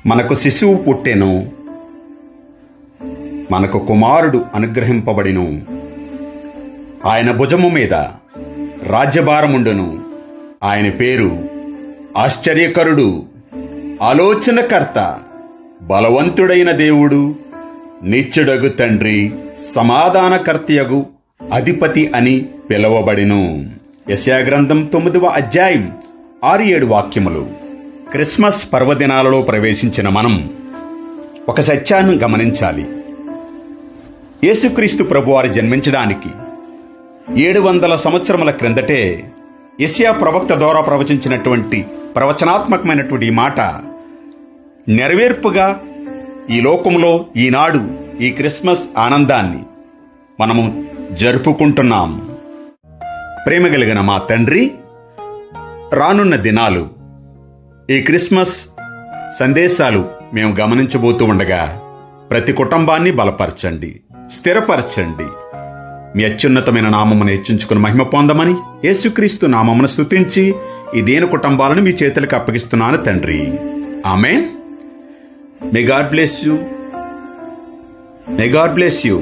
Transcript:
మనకు శిశువు పుట్టెను, మనకు కుమారుడు అనుగ్రహింపబడిను. ఆయన భుజము మీద రాజ్యభారముండును. ఆయన పేరు ఆశ్చర్యకరుడు, ఆలోచనకర్త, బలవంతుడైన దేవుడు, నిత్యుడగు తండ్రి, సమాధానకర్తయగు అధిపతి అని పిలువబడిను. యెషయా గ్రంథం 9వ అధ్యాయం 6-7 వాక్యములు. క్రిస్మస్ పర్వదినాలలో ప్రవేశించిన మనం ఒక సత్యాన్ని గమనించాలి. యేసుక్రీస్తు ప్రభువారు జన్మించడానికి 700 సంవత్సరముల క్రిందటే యెషయా ప్రవక్త ద్వారా ప్రవచించినటువంటి ప్రవచనాత్మకమైనటువంటి ఈ మాట నెరవేర్పుగా ఈ లోకంలో ఈనాడు ఈ క్రిస్మస్ ఆనందాన్ని మనము జరుపుకుంటున్నాం. ప్రేమ కలిగిన మా తండ్రి, రానున్న దినాలు ఈ క్రిస్మస్ సందేశాలు మేము గమనించబోతూ ఉండగా ప్రతి కుటుంబాన్ని బలపరచండి, స్థిరపరచండి. మీ అత్యున్నతమైన నామమును హెచ్చించుకుని మహిమ పొందమని యేసుక్రీస్తు నామమును స్తుతించి ఈ దీన కుటుంబాలను మీ చేతులకు అప్పగిస్తున్నాను తండ్రి. Amen. May God bless you.